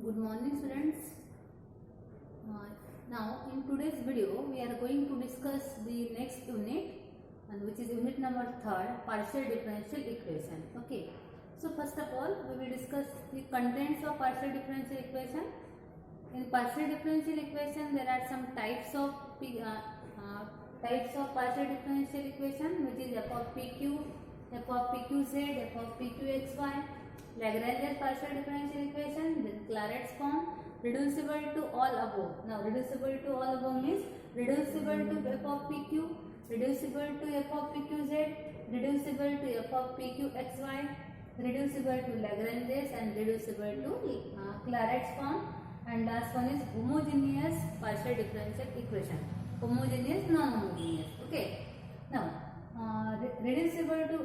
Good morning, students. Now in today's video we are going to discuss the next unit, and which is unit number 3, partial differential equation. Okay, so first of all we will discuss the contents of partial differential equation. In partial differential equation there are some types of partial differential equation, which is f of pq, f of pqz, f of pqxy, Lagrange's partial differential equation, then Clairaut's form, reducible to all above. Now reducible to all above means reducible to f of pq, reducible to f of pqz, reducible to f of pqxy, reducible to Lagrange's, and reducible to Clairaut's form. And last one is homogeneous partial differential equation. Homogeneous, non-homogeneous. Okay. Now reducible to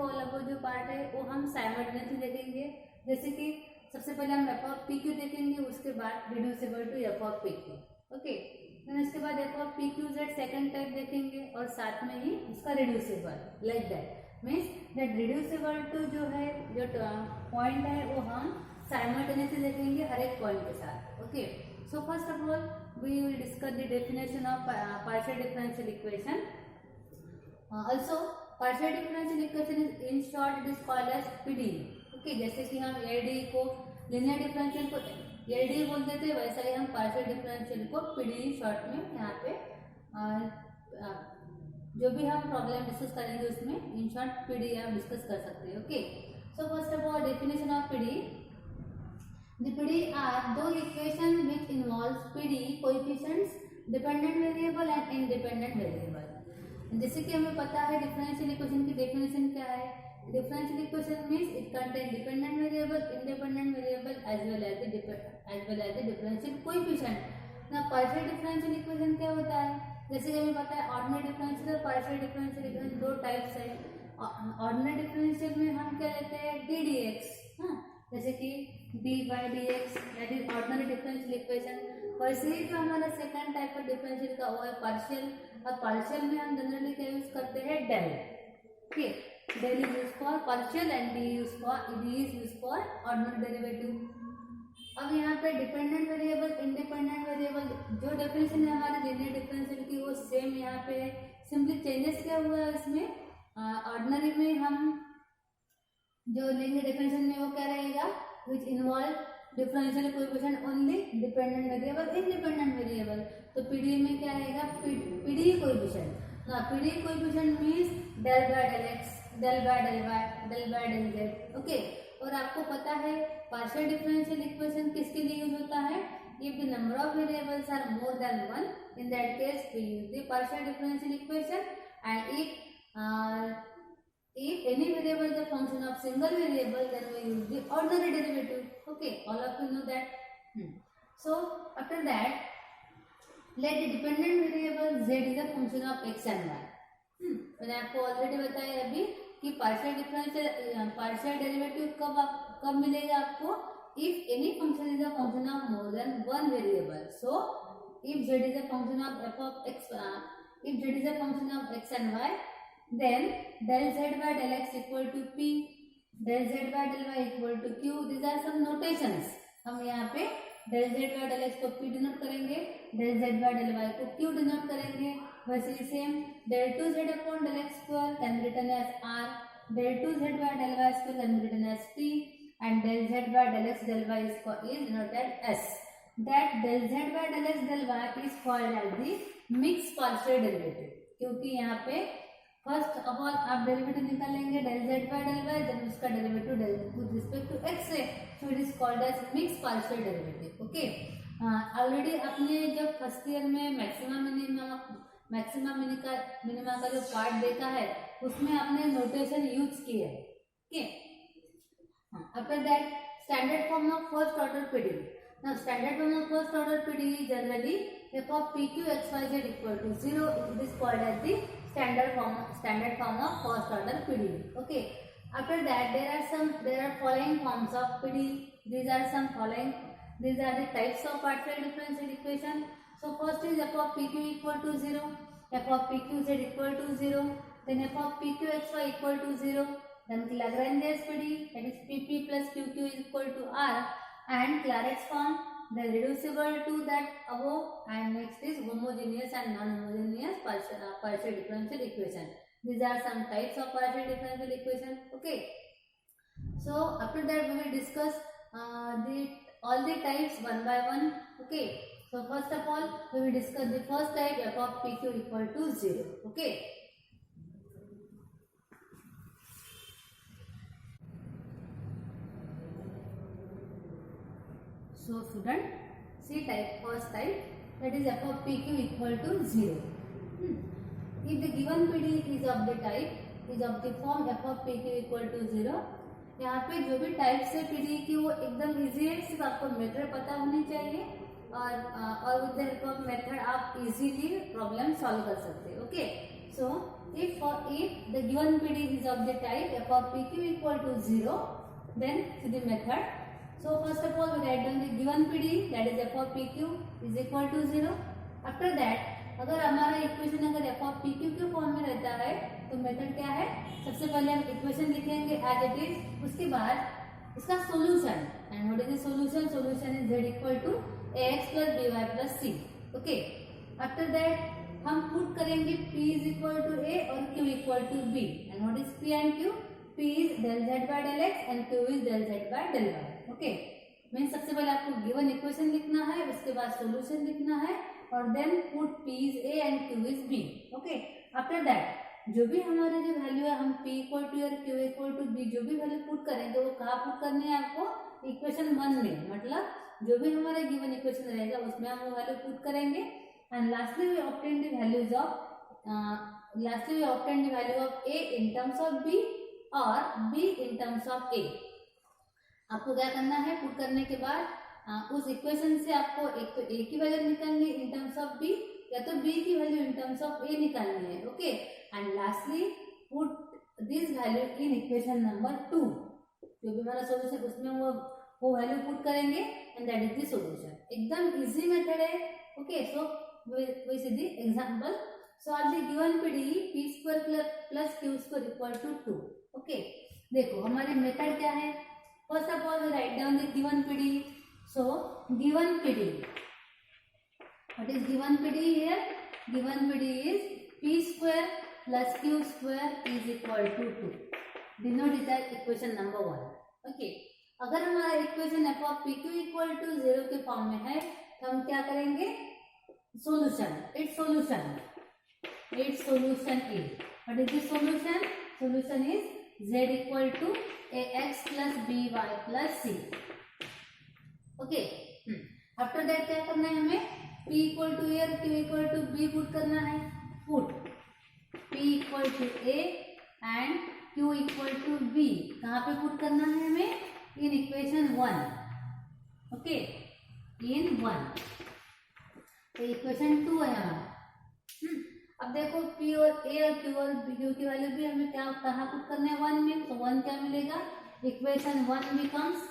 all above जो part है वो हम simultaneously देखेंगे. जैसे कि सबसे पहले हम एफ ऑफ पी क्यू देखेंगे, उसके बाद reducible to F of P Q. Okay, फिर उसके बाद F of P Q Z second type देखेंगे और साथ में ही उसका reducible. Like that means that reducible to जो है, जो पॉइंट है वो हम साइमल्टेनियसली देखेंगे हर एक पॉइंट के साथ. Okay, so first of all we will discuss the definition of partial differential equation. Also partial differential equation is in short it is called as PDE. Okay, जैसे कि हम ADE को linear differential को ADE बोल देते हैं, वैसा ही हम partial differential को PDE शॉर्ट में यहाँ पे जो भी हम प्रॉब्लम डिस्कस करेंगे उसमें इन शॉर्ट PDE आप डिस्कस कर सकते हैं. Okay, so first of all definition of PDE. The PDE are those equation which involves PDE coefficients, dependent variable and independent variable. जैसे कि हमें पता है डिफरेंशियल इक्वेशन की डेफिनेशन क्या है. Differential equation means it contain dependent variable, independent variable as well as the differential coefficient. ना partial differential equation क्या होता है, जैसे कि हमें पता है ऑर्डिनरी डिफरेंशियल और पार्शियल डिफरेंशियल इक्वेशन दो टाइप्स है. ऑर्डिनरी डिफरेंशियल में हम क्या लेते हैं डी डी एक्स, जैसे कि D by D x, that is ordinary differential equation. वैसे ही जो हमारा सेकंड टाइप का डिफरेंशियल का वो है पार्शियल, और पार्शियल में हम जनरली क्या यूज करते हैं del. Okay, del is use for partial and D is use for ordinary derivative. अब यहाँ पे डिपेंडेंट वेरिएबल, इंडिपेंडेंट वेरिएबल जो डेफिनेशन है हमारे लीनियर डिफरेंशियल की वो सेम यहाँ पे है. सिंपली चेंजेस क्या हुआ है इसमें, ऑर्डिनरी में हम जो लेंगे डेफिनेशन में वो क्या रहेगा, which involve differential coefficient only, dependent variable, independent variable. तो पीडीई में क्या रहेगा, पीडीई कोएफिशिएंट. ना PDE coefficient means del by del X, del by del Y, del by del Z. Okay, और आपको पता है पार्शियल डिफरेंशियल इक्वेशन किसके लिए यूज होता है, if the number of variables are more than one, in that case we use the partial differential equation. And if any variable is a function of single variable, then we use the ordinary derivative. Okay, all of you know that. So after that, let the dependent variable z is a function of x and y. मैंने आपको already बताया अभी कि partial derivative कब मिलेगा आपको, if any function is a function of more than one variable. So if z is a function of f of x, if z is a function of x and y, then del z by del x equal to p, del z by del y equal to q. These are some notations. हम यहाँ पे del z by del x को p denote करेंगे, del z by del y को q denote करेंगे. वैसे ही same del 2z upon del x square can be written as r, del 2z by del y square can be written as p, and del z by del x del y is denoted as that. Del z by del x del y is called as the mixed partial derivative, क्योंकि यहाँ पे first of all आप derivative निकालेंगे del z by del y, then उसका derivative del with respect to x है, so it is called as mixed partial derivative. Okay, already आपने जब first year में मैक्सिमम मिनिमा का जो पार्ट देखा है उसमें आपने नोटेशन यूज किया है. Okay, after that standard form of first order PDE. Now standard form of first order PDE generally f of pq xyz equal to 0. It is called as the standard form of first order PDE. Okay, after that there are following forms of PDE. These are the types of partial differential equation. So first is f of pq equal to 0, f of pqz equal to 0, then f of pqxy equal to 0, then Lagrange's PDE, that is pp plus qq is equal to r, and Claret's form, then reducible to that above, and next is homogeneous and non-homogeneous partial differential equation. These are some types of partial differential equation. Okay, so after that we will discuss all the types one by one. Okay, so first of all we will discuss the first type, f of pq equal to 0. Okay, so student, see type, first type, that is f of pq equal to 0. If the given PD is of the type, is of the form f of pq equal to 0, यहाँ पे जो भी type से PD की वो एकदम easy है, सिर्फ आपको मेथड पता होनी चाहिए और with the help of method आप इजीली प्रॉब्लम सॉल्व कर सकते हैं. Okay, so if the given PD is of the type f of pq equal to 0, then to the method. So first of all we write down the given PD, that is f of pq is equal to 0. After that अगर हमारा equation अगर f of pq के form में रहता है तो method क्या है, सबसे पहले हम इक्वेशन लिखेंगे एज इट इज, उसके बाद इसका solution, and what is the solution, solution is z equal to ax plus by plus c. Okay, after that हम पुट करेंगे p is equal to a और q equal to b, and what is p and q, p is del z by del x and q is del z by del y. Okay, mean सबसे पहले आपको given equation लिखना है, उसके बाद solution लिखना है और then put p is a and q is b. Okay, after that जो भी हमारे जो वैल्यू है हम p इक्वल टू और q इक्वल टू b जो भी वैल्यू पुट करेंगे वो कहाँ पुट करनी है आपको, इक्वेशन 1 में, मतलब जो भी हमारा गिवन इक्वेशन रहेगा उसमें हम वो वैल्यू पुट करेंगे. And lastly we obtain the values of a in terms of b और b in terms of a. आपको क्या करना है, पुट करने के बाद उस इक्वेशन से आपको एक तो a की वैल्यू निकालनी है इन टर्म्स ऑफ b, या तो b की value in terms of a निकालनी है. Okay, and lastly put this value in equation number 2, जो भी हमारा सॉल्यूशन उसमें वो वैल्यू पुट करेंगे and that is the solution. एकदम इजी मेथड है. Okay, so we see the example. Solve the given PD p square plus q square equal to 2. Okay, देखो हमारी मेथड क्या है, first of all we write down the given PD. So given PD, what is given PD here, given PD is p square plus q square is equal to 2. Denote it as equation number 1. Okay, अगर हमारा equation f of pq equal to 0 के form में है तो हम क्या करेंगे, solution, its solution is, what is the solution, solution is z equal to ax plus by plus c. Okay, after that क्या करना है हमें, p इक्वल टू a और q equal to b put करना है. Put p equal to a and q equal to b कहाँ पे put करना है हमें, इन इक्वेशन 1. ओके, इन 1, तो इक्वेशन 2 है हमारा. अब देखो p और a और q और q की वैल्यू भी हमें क्या कहाँ पुट करना है, 1 में, तो 1 क्या मिलेगा, equation 1 becomes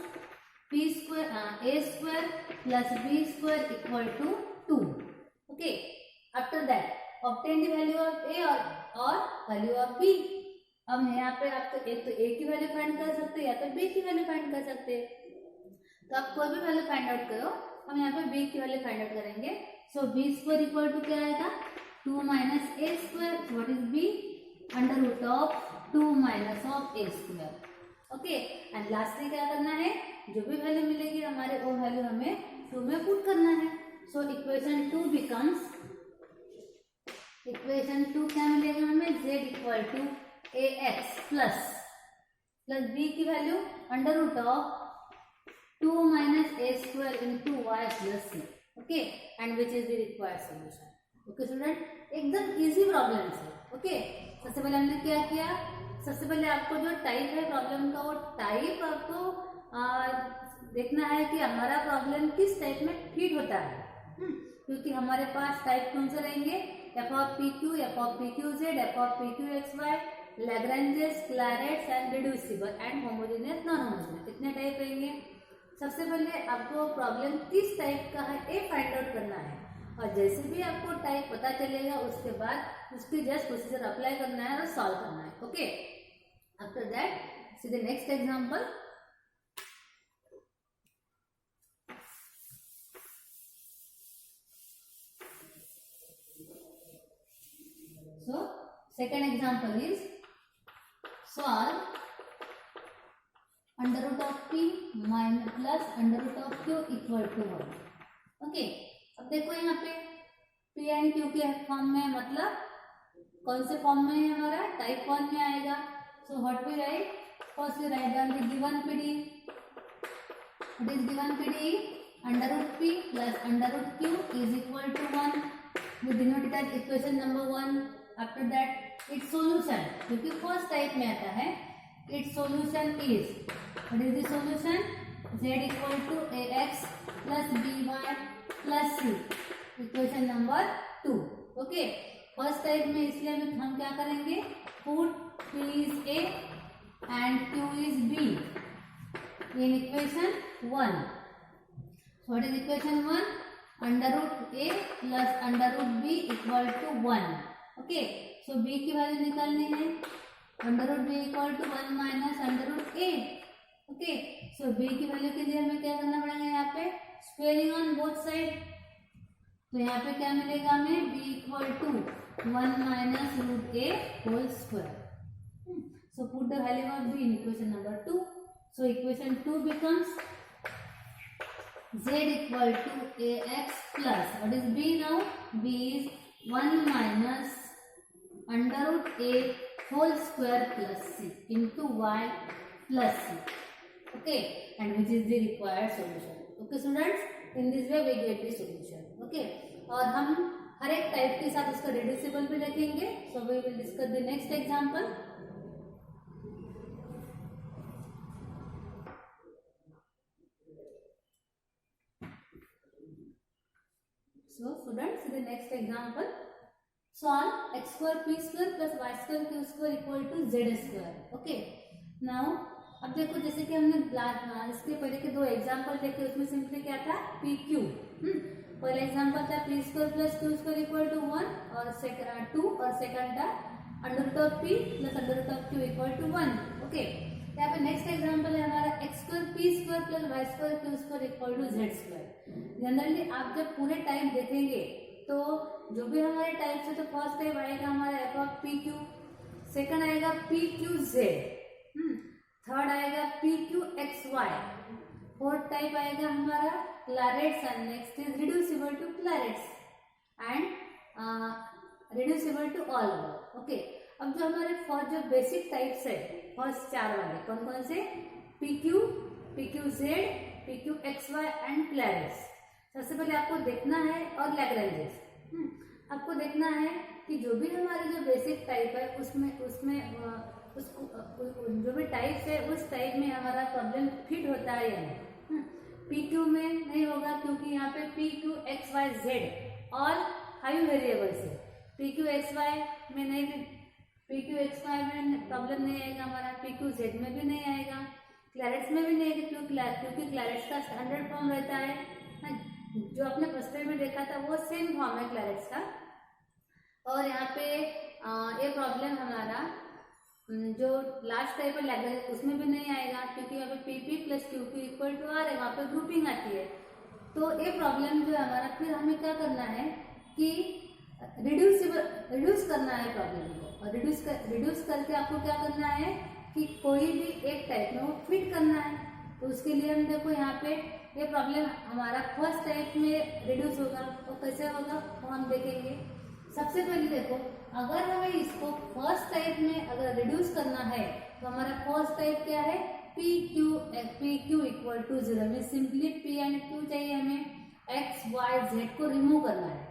p square a square plus b square equal to 2. Okay, after that obtain the value of a और value of b. अब यहाँ पे आप तो एक तो a की वैल्यू फाइंड कर सकते हैं या तो b की वैल्यू फाइंड कर सकते हैं, तो आप कोई भी वैल्यू फाइंड आउट करो. हम यहाँ पे b की वैल्यू फाइंड आउट करेंगे. So b square equal to क्या आएगा, 2 minus a square, what is b, under root of 2 minus of a square. Okay, and lastly क्या करना है, जो भी वैल्यू मिलेगी हमारे वो वैल्यू हमें 2 में पुट करना है. सो इक्वेशन 2 बिकम्स, इक्वेशन 2 क्या मिलेगा हमें, z equal to ax plus b की value under root of 2 minus a square into y plus c. Okay, and which is the required solution. Okay student, एकदम easy problem है. Okay, सबसे पहले हमने क्या किया, सबसे पहले आपको जो टाइप है प्रॉब्लम का वो टाइप आपको देखना है कि हमारा प्रॉब्लम किस टाइप में फिट होता है. क्योंकि हमारे पास टाइप कौन से रहेंगे, f of pq, f of pqz, f of pqxy, Lagrange's, Clairaut's and reducible and homogeneous, non homogeneous, कितने टाइप रहेंगे. सबसे पहले आपको प्रॉब्लम किस टाइप का है ये फाइंड आउट करना है, और जैसे भी आपको टाइप पता चलेगा उसके बाद उसकी जस्ट प्रोसीजर अप्लाई करना है और सॉल्व करना है. Okay, after that see the next example. example is solve under root of p minus plus under root of q equal to 1. Okay, अब देखो यहाँ पे p एंड q के फॉर्म में, मतलब कौन से फॉर्म में है हमारा, टाइप 1 में आएगा. So what we write, first we write down the given PD. It is given PD under root p plus under root q is equal to 1. We denote it as equation number 1. After that its solution, क्योंकि first type में आता है, its solution is, what is the solution, z equal to ax plus by plus c, equation number 2. Okay, first type में इसलिए हम क्या करेंगे, put p is a and q is b in equation 1. So what is equation 1? Under root a plus under root b equal to 1. Okay. So b की value निकालनी है. Under root b equal to 1 minus under root a. Okay. So b की value के लिए हमें क्या करना पड़ेगा, यहाँ पे स्क्वेयरिंग ऑन बोथ साइड. तो यहाँ पे क्या मिलेगा हमें, b equal to 1 minus root a whole square. So put the value of b in equation number 2. So equation 2 becomes z equal to ax plus, what is b now, b is 1 minus under root a whole square plus c into y plus c. Okay, and which is the required solution. Okay students, in this way we get the solution. Okay, और हम हर एक type के साथ उसका reducible भी देखेंगे. So we will discuss the next example. So students, the next example, solve x square p square plus y square q square equal to z square. Okay, now अब देखो, जैसे कि हमने इसके पहले के दो एग्जांपल देखे, उसमें सिंपली क्या था, पी क्यू. पहला एग्जांपल था P square plus Q square equal to 1 और सेकंड 2, और सेकंड था under root of P plus under root of Q equal to 1. Okay, यहाँ पे नेक्स्ट एग्जांपल है हमारा X square P square plus Y square Q square equal to Z square. Generally आप जब पूरे टाइप देखेंगे तो जो भी हमारे टाइप से, तो फर्स्ट टाइप आएगा हमारा F of P Q, second आएगा पी क्यू जेड, थर्ड आएगा P Q X Y, fourth type आएगा हमारा Clairaut's, and next is reducible to Clairaut's and reducible to all over. Okay, अब जो हमारे फर्स्ट जो बेसिक टाइप्स है, first 4 वाले कौन कौन से, P Q Z, P Q X Y and Clairaut's. सबसे पहले आपको देखना है, और लैग्रेंजेस आपको देखना है कि जो भी हमारे जो बेसिक टाइप है उसमें जो भी टाइप्स है उस टाइप में हमारा प्रॉब्लम फिट होता है या नहीं. पी क्यू में नहीं होगा, क्योंकि यहाँ पे P Q X Y Z all high variables है. पी क्यू एक्स वाई में नहीं, पी क्यू एक्स वाई में प्रॉब्लम नहीं आएगा हमारा, पी क्यू जेड में भी नहीं आएगा, क्लैरेट्स में भी नहीं आएगा, क्योंकि क्लैरेट्स का स्टैंडर्ड फॉर्म रहता है. जो आपने फर्स्ट टाइम में देखा था वो सेम फॉर्म है क्लैरेट्स का. और यहाँ पे ये प्रॉब्लम हमारा जो लास्ट टाइप है लैग्रेंज, उसमें भी नहीं आएगा, क्योंकि यहाँ पे P P plus Q Q equal to R है, वहाँ पे ग्रुपिंग आती है. तो ये प्रॉब्लम जो है हमारा, फिर हमें क्या करना है कि रिड्यूस करना है प्रॉब्लम को, और रिड्यूस करके आपको क्या करना है कि कोई भी एक टाइप में वो फिट करना है. तो उसके लिए हम देखो यहाँ पे ये प्रॉब्लम हमारा फर्स्ट टाइप में रिड्यूस होगा, तो कैसे होगा वो हम देखेंगे. सबसे पहले देखो, अगर हमें इसको फर्स्ट टाइप में अगर रिड्यूस करना है तो हमारा फर्स्ट टाइप क्या है, पी क्यू इक्वल टू 0 में सिंपली पी एंड क्यू चाहिए हमें, एक्स वाई जेड को रिमूव करना है.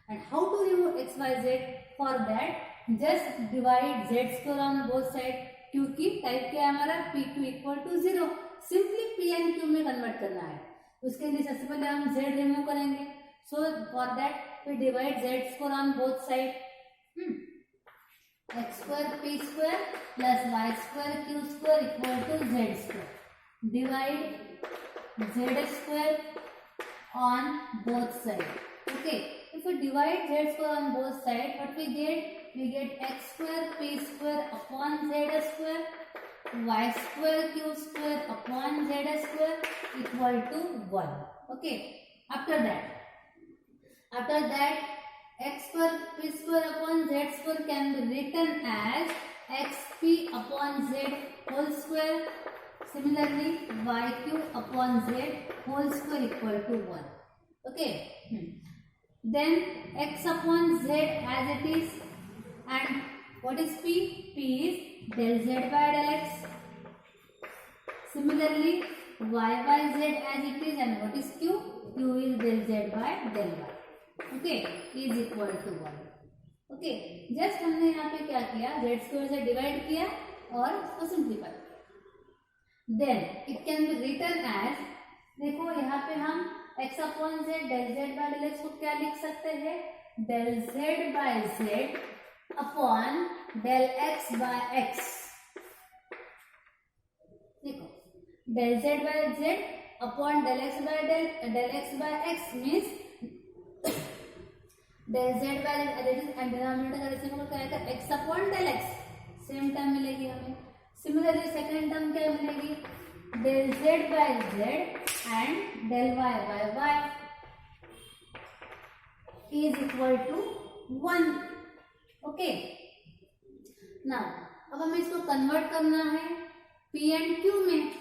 And how to remove X Y Z, for that just divide Z square on both side, क्योंकि टाइप क्या है हमारा P Q equal to 0, simply P and Q में कन्वर्ट करना है. उसके लिए सबसे पहले हम जेड रिमूव करेंगे. So for that we divide Z square on both side, X square P square plus Y square Q square equal to Z square. Divide Z square on both side. Okay, if we divide z square on both sides, what we get x square p square upon z square, y square q square upon z square equal to 1. Okay, after that x square p square upon z square can be written as xp upon z whole square. Similarly, yq upon z whole square equal to 1. Okay. Then x upon z as it is, and what is p? P is del z by del x. Similarly, y by z as it is, and what is q? Q is del z by del y. Okay, is equal to 1. Okay, just हमने यहाँ पे क्या किया, z square से divide किया और उसको simplify. Then it can be written as, देखो यहाँ पे हम x upon z del z by del x को क्या लिख सकते हैं, del z by z upon del x by x. देखो del z by z upon del x by del x by x means del z by and denominator का reciprocal क्या आएगा, x upon del x. Same term मिलेगी हमें. Similarly second term क्या मिलेगी, del z by z and del y by y is equal to 1. Okay, now अब हमें इसको कन्वर्ट करना है p एंड q में,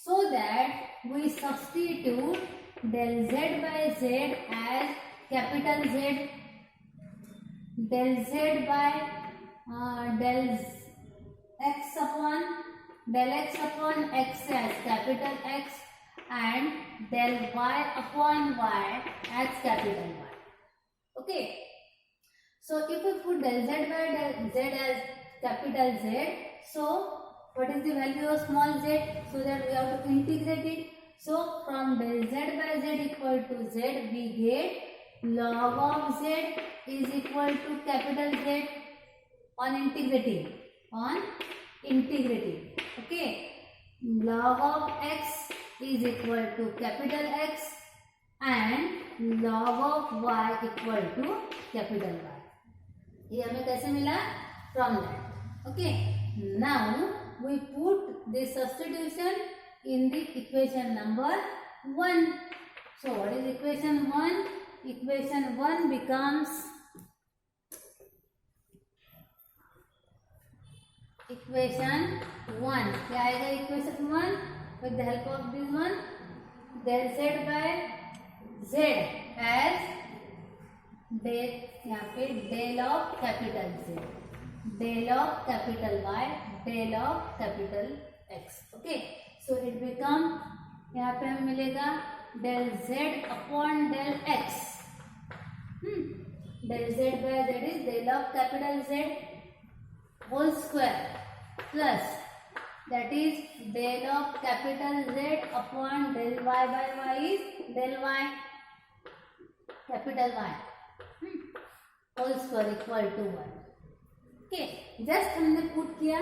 so that we substitute del z by z as capital Z, del z by del x upon x as capital X and del y upon y as capital Y. Okay, so if we put del z by del z as capital Z, so what is the value of small z, so that we have to integrate it. So from del z by z equal to z, we get log of z is equal to capital Z on integrating. Okay, log of x is equal to capital X and log of y equal to capital Y. ये हमें कैसे मिला, from that. Okay, now we put the substitution in the equation number 1. So what is equation 1? Equation 1 becomes equation 1. क्या आएगा equation 1? With the help of this one, del z by z as del, यहाँ पे del of capital Z, del of capital Y, del of capital X. Okay, so it become, यहाँ पे हमें मिलेगा del z upon del x. Del z by z is del of capital Z whole square plus that is del of capital Z upon del y by y is del y capital Y whole square equal to 1. Okay, just हमने put किया,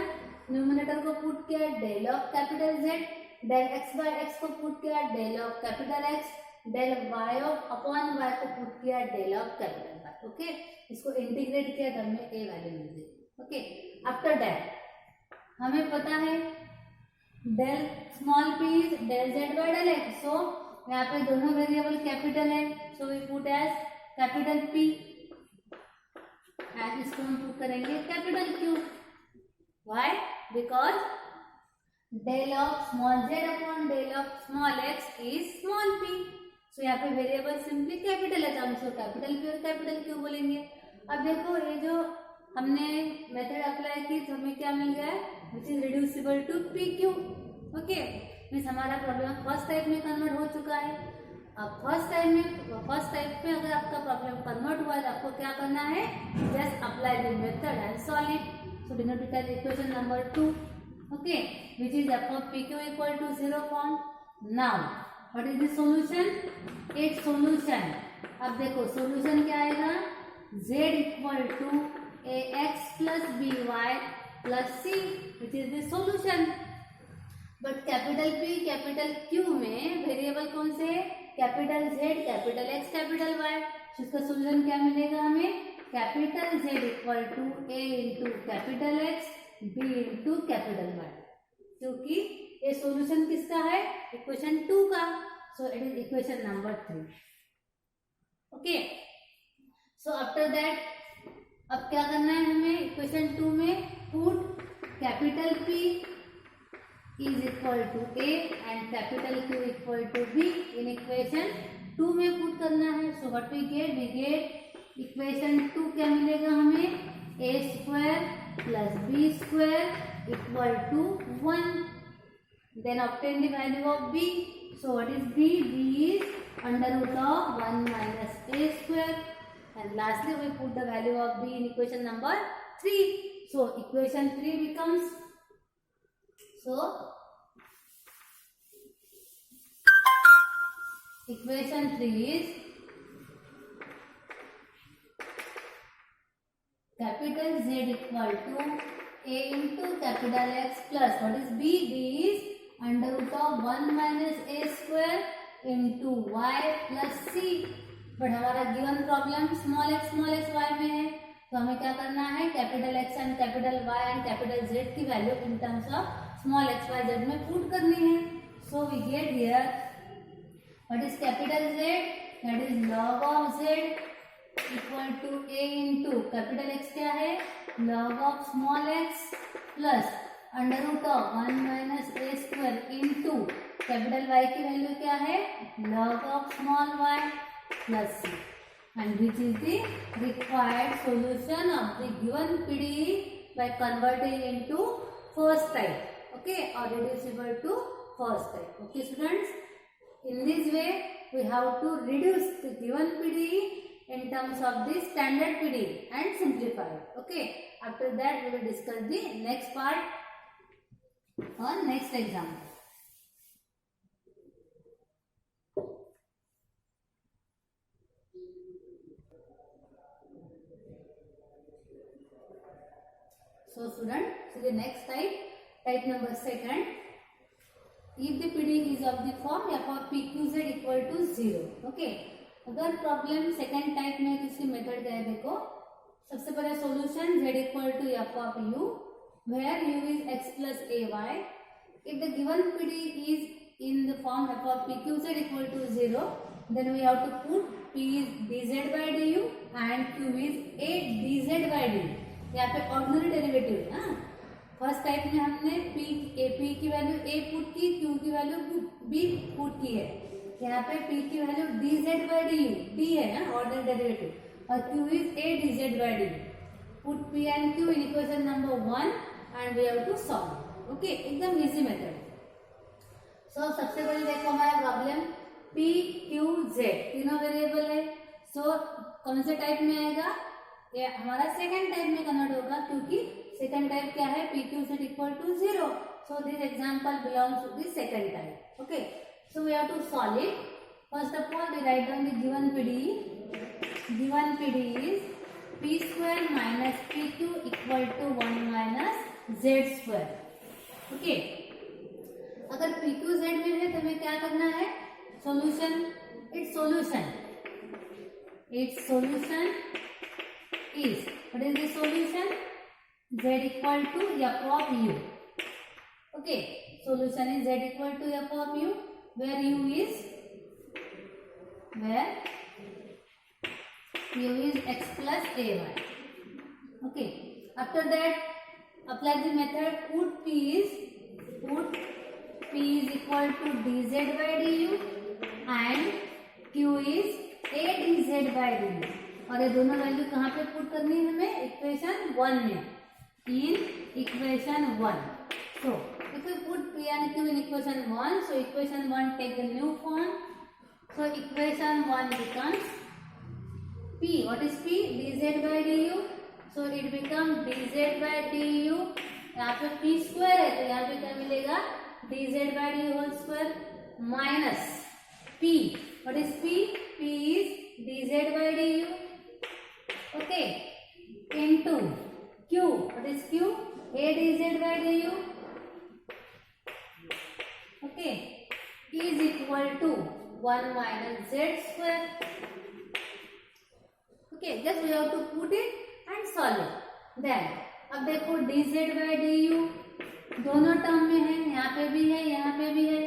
numerator को put किया del of capital Z, del x by x को put किया del of capital X, del y of upon y को put किया del of capital Y. Okay, इसको integrate किया तो हमें a वैल्यू मिल गई. ओके, आफ्टर दैट हमें पता है del small p is del z by del x. So यहाँ पे दोनों वेरिएबल कैपिटल है, so we put as capital P and इसको हम पुट करेंगे capital Q. Why? Because del of small z upon del of small x is small p. सो यहाँ पे variable simply capital है तो हम इसको कैपिटल P और कैपिटल Q बोलेंगे. अब देखो ये जो हमने मेथड अप्लाई की तो हमें क्या मिल गया, which is reducible to PQ. Okay, means हमारा प्रॉब्लम फर्स्ट टाइप में कन्वर्ट हो चुका है. अब फर्स्ट टाइप में अगर आपका प्रॉब्लम कन्वर्ट हुआ है तो आपको क्या करना है, just apply the method and solve it. So denote it as equation number 2. Okay, which is f of PQ equal to 0 form. Now what is the solution? एक सॉल्यूशन. अब देखो सॉल्यूशन क्या आएगा, z equal to ax plus by plus c which is the solution. But capital P capital Q में variable कौन से है, capital Z capital X capital Y. इसका सॉल्यूशन क्या मिलेगा हमें, capital Z equal to a into capital X b into capital Y, क्योंकि ये सॉल्यूशन किसका है, इक्वेशन 2 का. So it is equation number 3. Okay, so after that अब क्या करना है हमें, इक्वेशन 2 में put capital P is equal to A and capital Q equal to B in equation 2 में पुट करना है. So what we get equation 2 क्या मिलेगा हमें, A square plus B square equal to 1. Then obtain the value of B. So what is B? B is under root of 1 minus A square. And lastly, we put the value of B in equation number 3. So, equation 3 becomes, equation 3 is capital Z equal to A into capital X plus, what is B? B is under root of 1 minus A square into Y plus C. But हमारा given problem small x Y में है, तो हमें क्या करना है, capital X and capital Y and capital Z की value in terms of small x Y z में पुट करनी है. So we get here what is capital Z, that is log of Z equal to A into capital X क्या है, log of small x plus under root of 1 minus A square into capital Y की value क्या है, log of small Y plus C, and which is the required solution of the given PDE by converting into first type, okay, or reducible to first type. Okay students, in this way we have to reduce the given PDE in terms of the standard PDE and simplify it. Okay, after that we will discuss the next part on next example. So student, so the next type number second, if the PDE is of the form f of PQZ equal to 0. Okay, अगर problem second type में तो इसकी method क्या है, देखो सबसे पहले solution z equal to f of u where u is x plus ay. If the given PDE is in the form f of PQZ equal to 0, then we have to put p is dz by du and q is a dz by du. यहाँ पे ordinary derivative है. First type में हमने P की value A put की, Q की value B put की है. यहाँ पे पी की value D Z by D U D है ऑर्डिनरी डेरिवेटिव, और Q is A D Z by D. Put P and Q in equation number 1 and we have to solve. Okay, एकदम easy method. So सबसे पहले देखो हमारा problem P Q Z तीनों variable है. सो कौन से टाइप में आएगा, ये हमारा सेकंड टाइप में कन्वर्ट होगा, क्योंकि सेकंड टाइप क्या है, P Q Z equal to 0. So this example belongs to the second type. Okay, so we have to solve it. First of all we write down the given PDE. Given PDE is P square minus P Q equal to 1 minus Z square. Okay, अगर P Q Z में है तो हमें क्या करना है, solution, it's solution is, what is the solution, z equal to f of u. Okay, solution is z equal to f of u where u is x plus ay. Okay, after that apply the method put p is equal to dz by du and q is a dz by du. और ये दोनों value कहाँ पे put करनी है हमें, equation 1 में, in equation 1. So if you put P and Q in equation 1, so equation 1 take the new form. So equation 1 becomes p, what is p, dz by du. So it become dz by du. यहाँ पे p square है तो यहाँ पे क्या मिलेगा, dz by du whole square minus p, what is p, p is dz by du. Okay, into q, what is q, a dz by du. Okay, is equal to 1 minus z square. Okay, just we have to put it and solve it. Then अब देखो dz by du दोनों term में है, यहाँ पे भी है, यहाँ पे भी है,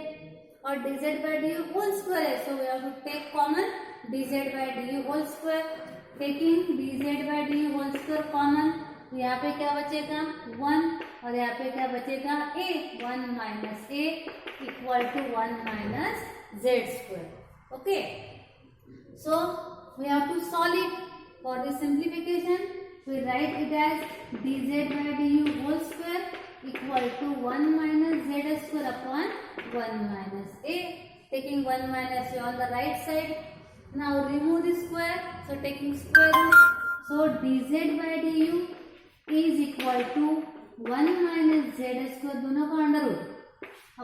और dz by du whole square है. So we have to take common dz by du whole square. Taking dz by du whole square common, तो यहाँ पे क्या बचेगा 1 और यहाँ पे क्या बचेगा a, 1 minus a equal to 1 minus z square. Okay, so we have to solve it. For this simplification we write it as dz by du whole square equal to 1 minus z square upon 1 minus a. Taking 1 minus a on the right side. Now remove the square. So taking square root. So dz by du is equal to 1 minus z square दोनों का under root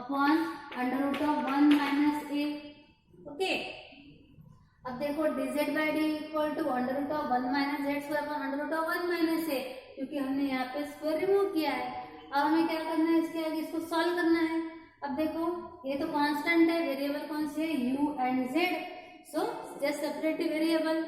upon under root of 1 minus a. Okay, अब देखो dz by du equal to under root of 1 minus z square upon under root of 1 minus a, क्योंकि हमने यहाँ पे square remove किया है। अब हमें क्या करना है, इसके आगे इसको सॉल्व करना है। अब देखो ये तो कांस्टेंट है, वेरिएबल कौन से है u and z, so just separate the variable.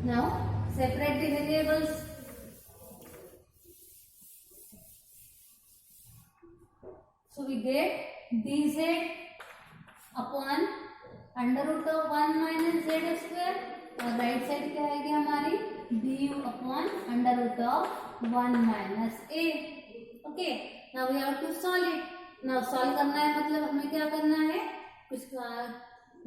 Now separate the variables. So we get dz upon under root of 1 minus z square, और राइट साइड क्या आएगी हमारी du upon under root of 1 minus a। Okay, now we have to solve it. Now solve करना है मतलब हमें क्या करना है, कुछ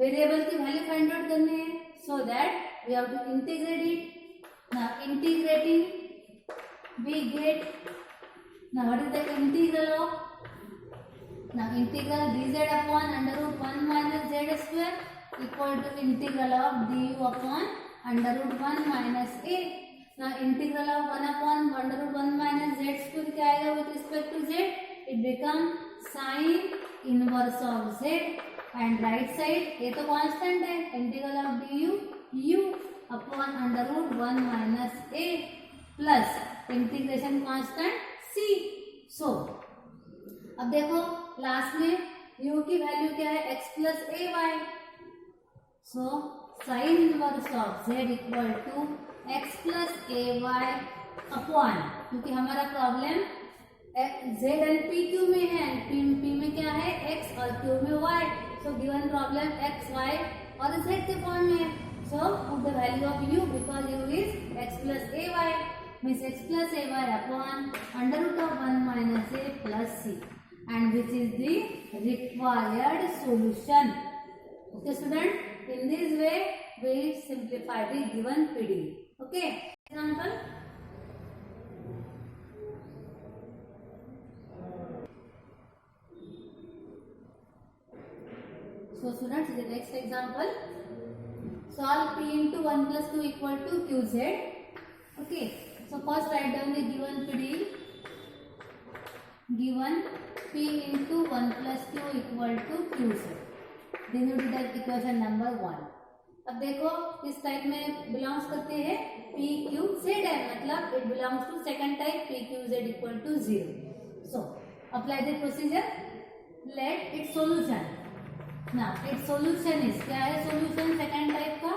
वेरिएबल की वैल्यू फाइंड आउट करनी है, so that we have to integrate it. Now integrating we get, now what is the integral of, now integral dz upon under root 1 minus z square equal to integral of du upon under root 1 minus a. Now integral of 1 upon under root 1 minus z square क्या आएगा with respect to z, it become sin inverse of z, and right side ये तो constant है, integral of du u upon under root 1 minus a plus integration constant c. So अब देखो last में u की value क्या है x plus A Y, so sine inverse of z equal to x plus A Y upon, क्योंकि हमारा problem z and p q में है, p में क्या है x और q में y, सो गिवन प्रॉब्लम x y और z के फॉर्म में है, सो put the value of u because u is x plus A Y means x plus A Y upon under root of 1 minus a plus c, and which is the required solution. Okay student, in this way we simplify the given PD. Okay, example. So students, the next example, solve p into 1 plus 2 equal to qz. Okay, so first write down the given PD. Given p into 1 plus 2 equal to qz, then you do that equation number 1. अब देखो इस type में belongs करते हैं p q z है, मतलब it belongs to second type p q z equal to 0. So apply the procedure, let it solution. Now it solution is, क्या है सॉल्यूशन सेकंड टाइप का,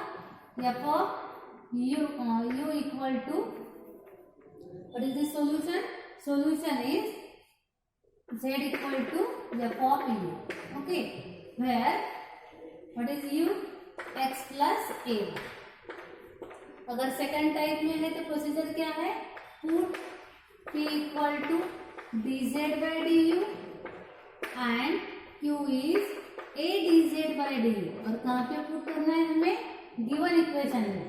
f of u equal to, what is this solution, solution is z equal to f of u. Okay, where what is u, x plus a. अगर second type में है तो procedure क्या है, put p equal to dz by du and q is a dz by du, और कहाँ पे put करना है हमें, गिवन इक्वेशन में,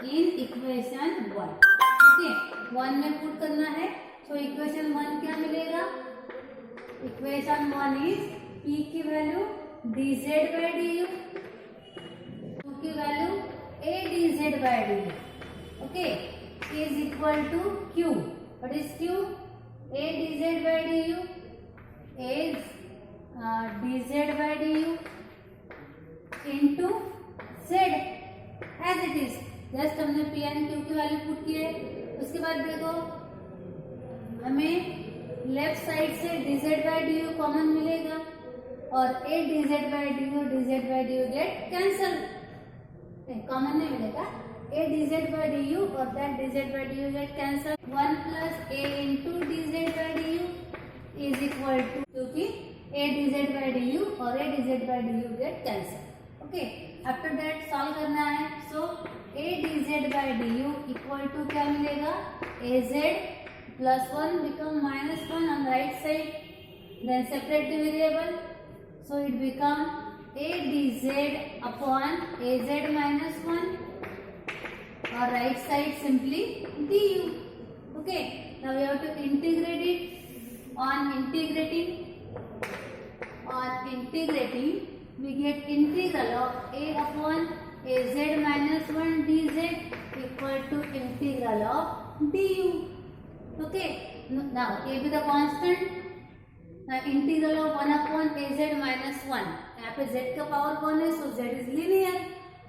इन इक्वेशन 1. ओके, 1 में पुट करना है, सो इक्वेशन 1 क्या मिलेगा, इक्वेशन 1 इज p की value dz by du, q की value a dz by du. Okay, is equal to q. What is q? a dz by du is dz by du into z as it is. Just हमने p and q की value put की है। उसके बाद देखो हमें left side से dz by du common मिलेगा और a dz by du get cancel, common नहीं मिलेगा, a dz by du or that dz by du get cancelled. 1 plus a into dz by du is equal to, क्योंकि a dz by du और a dz by du get cancelled. Okay, after that solve करना है. So a dz by du equal to क्या मिलेगा, az plus 1 become minus 1 on right side. Then separate the variable. So it become a dz upon az minus 1 or right side simply du. Okay, now we have to integrate it. On integrating we get integral of a upon az minus 1 dz equal to integral of du. Okay, now a be the constant. Now integral of 1 upon az minus 1. यहाँ पे z का power कौन है, so z is linear.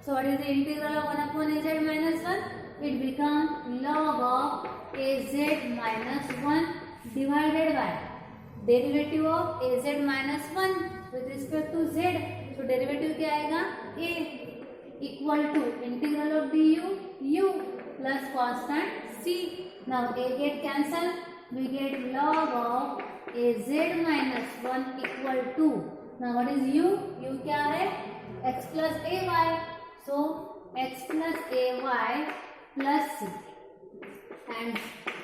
So what is the integral of 1 upon az minus 1? It becomes log of az minus 1 divided by derivative of az minus 1 with respect to z. So derivative क्या आएगा, a equal to integral of du u plus constant c. Now a get cancelled, we get log of az minus 1 equal to, now what is u? u क्या है, x plus ay. So x plus ay plus c. And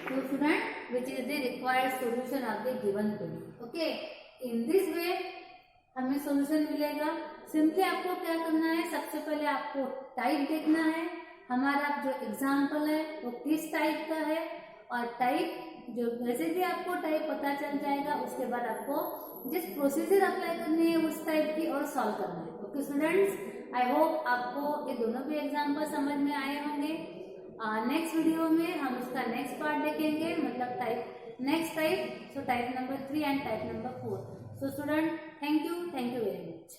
so student, which is the required solution of the given query. Okay, in this way हमें solution मिलेगा. Simply आपको क्या करना है, सबसे पहले आपको टाइप देखना है, हमारा जो एग्जाम्पल है वो किस टाइप का है, और टाइप जो वैसे भी आपको टाइप पता चल जाएगा, उसके बाद आपको जिस प्रोसीजर अप्लाई करनी है उस टाइप की और सॉल्व करना है. ओके स्टूडेंट्स, आई होप आपको ये दोनों भी एग्जाम्पल समझ में आए होंगे. नेक्स्ट वीडियो में हम उसका नेक्स्ट पार्ट देखेंगे, मतलब type next type. So type number 3 and type number 4. So student, thank you very much.